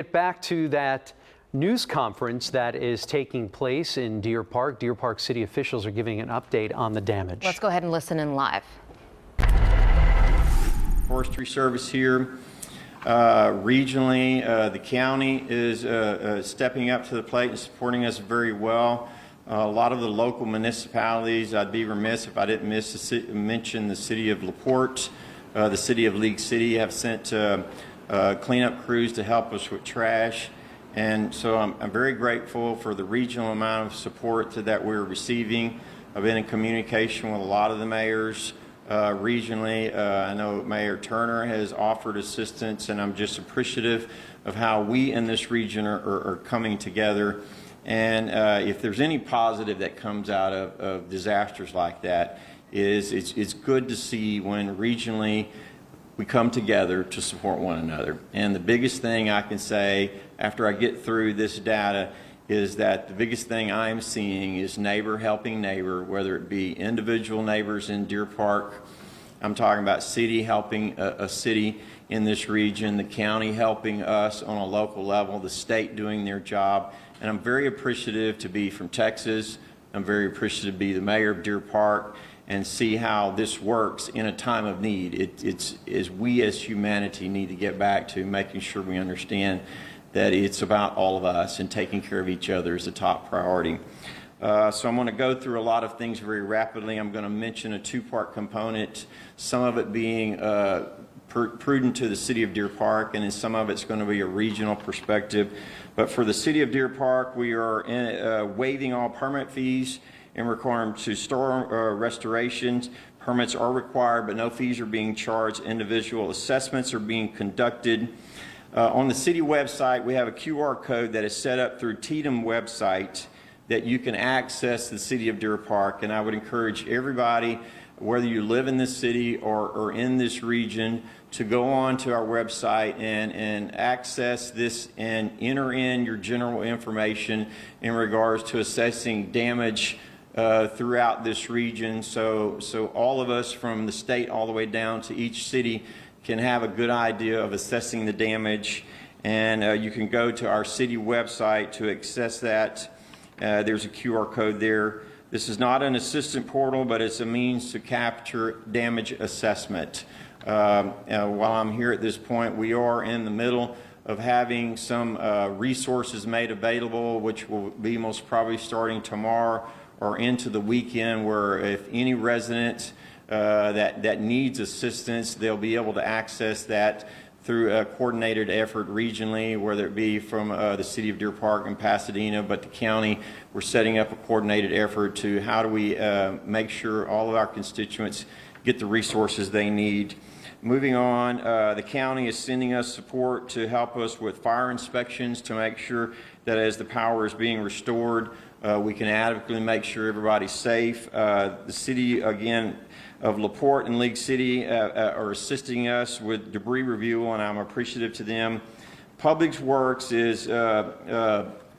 Get back to that news conference that is taking place in Deer Park. Deer Park city officials are giving an update on the damage. Let's go ahead and listen in live. Forestry Service here. Regionally, the county is stepping up to the plate and supporting us very well. A lot of the local municipalities, I'd be remiss if I didn't mention the city of LaPorte, the city of League City have sent cleanup crews to help us with trash. And so I'm very grateful for the regional amount of support that we're receiving. I've been in communication with a lot of the mayors regionally. I know Mayor Turner has offered assistance, and I'm just appreciative of how we in this region are coming together. And if there's any positive that comes out of disasters like that, it's good to see when regionally we come together to support one another. And the biggest thing I can say after I get through this data is that the biggest thing I'm seeing is neighbor helping neighbor, whether it be individual neighbors in Deer Park. I'm talking about city helping a city in this region, the county helping us on a local level, the state doing their job. And I'm very appreciative to be from Texas. I'm very appreciative to be the mayor of Deer Park and see how this works in a time of need. It's we as humanity need to get back to making sure we understand that it's about all of us, and taking care of each other is the top priority. So I'm going to go through a lot of things very rapidly. I'm going to mention a two-part component, some of it being prudent to the city of Deer Park, and then some of it's going to be a regional perspective. But for the city of Deer Park, we are waiving all permit fees and requiring to store restorations. Permits are required, but no fees are being charged. Individual assessments are being conducted. On the city website, we have a QR code that is set up through TDM website that you can access the city of Deer Park. And I would encourage everybody, whether you live in this city or in this region, to go on to our website and access this and enter in your general information in regards to assessing damage throughout this region, so all of us from the state all the way down to each city can have a good idea of assessing the damage. And you can go to our city website to access that. There's a QR code there. This is not an assistant portal, but it's a means to capture damage assessment. While I'm here at this point, we are in the middle of having some resources made available, which will be most probably starting tomorrow or into the weekend, where if any resident that needs assistance, they'll be able to access that through a coordinated effort regionally, whether it be from the city of Deer Park and Pasadena, but the county, we're setting up a coordinated effort to how do we make sure all of our constituents get the resources they need. Moving on, the county is sending us support to help us with fire inspections to make sure that as the power is being restored, we can adequately make sure everybody's safe. The city, again, of LaPorte and League City are assisting us with debris removal, and I'm appreciative to them. Public Works is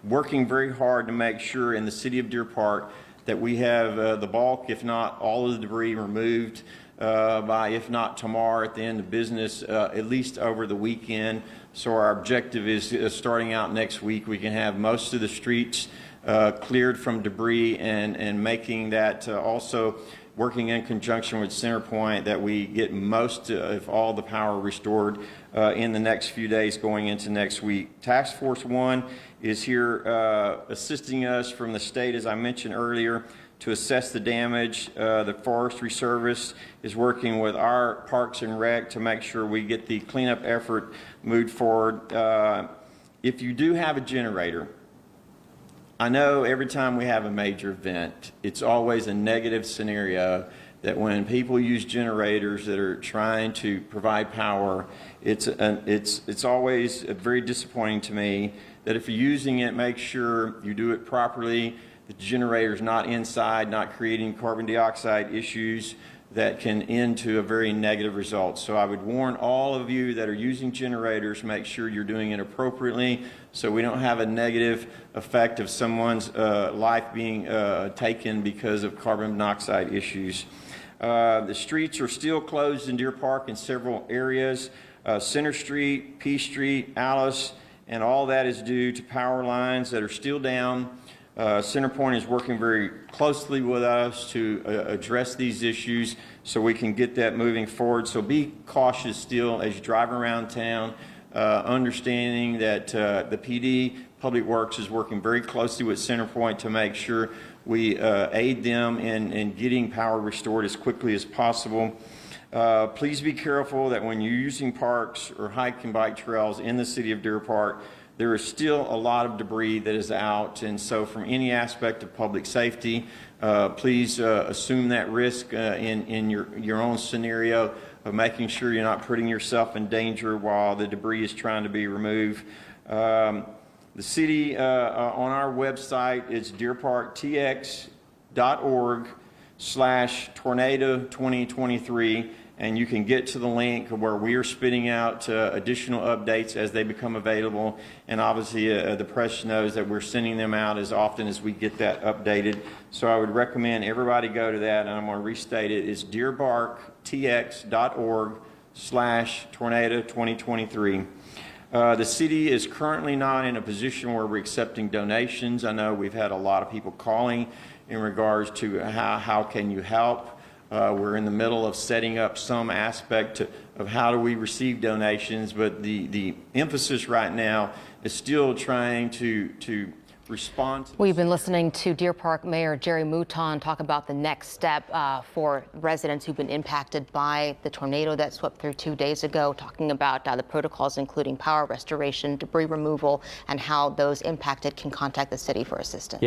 working very hard to make sure in the city of Deer Park that we have the bulk, if not all of the debris, removed by, if not tomorrow at the end of business, at least over the weekend. So our objective is starting out next week, we can have most of the streets cleared from debris, and making that also working in conjunction with CenterPoint that we get most, if all, the power restored in the next few days going into next week. Task Force 1 is here assisting us from the state, as I mentioned earlier, to assess the damage. The Forestry Service is working with our Parks and Rec to make sure we get the cleanup effort moved forward. If you do have a generator, I know every time we have a major event, it's always a negative scenario that when people use generators that are trying to provide power, it's always very disappointing to me that if you're using it, make sure you do it properly. The generator's not inside, not creating carbon dioxide issues that can end to a very negative result. So I would warn all of you that are using generators, make sure you're doing it appropriately so we don't have a negative effect of someone's life being taken because of carbon monoxide issues. The streets are still closed in Deer Park in several areas. Center Street, P Street, Alice, and all that is due to power lines that are still down. CenterPoint is working very closely with us to address these issues so we can get that moving forward. So be cautious still as you drive around town, understanding that the PD, Public Works, is working very closely with CenterPoint to make sure we aid them in getting power restored as quickly as possible. Please be careful that when you're using parks or hike and bike trails in the city of Deer Park, there is still a lot of debris that is out, and so from any aspect of public safety, please assume that risk in your own scenario of making sure you're not putting yourself in danger while the debris is trying to be removed. The city on our website is deerparktx.org/tornado2023, and you can get to the link where we are spitting out additional updates as they become available. And obviously the press knows that we're sending them out as often as we get that updated. So I would recommend everybody go to that, and I'm going to restate it. It's deerparktx.org/tornado2023. The city is currently not in a position where we're accepting donations. I know we've had a lot of people calling in regards to how can you help. We're in the middle of setting up some aspect of how do we receive donations, but the emphasis right now is still trying to respond to. We've been listening to Deer Park Mayor Jerry Mouton talk about the next step for residents who've been impacted by the tornado that swept through 2 days ago, talking about the protocols including power restoration, debris removal, and how those impacted can contact the city for assistance.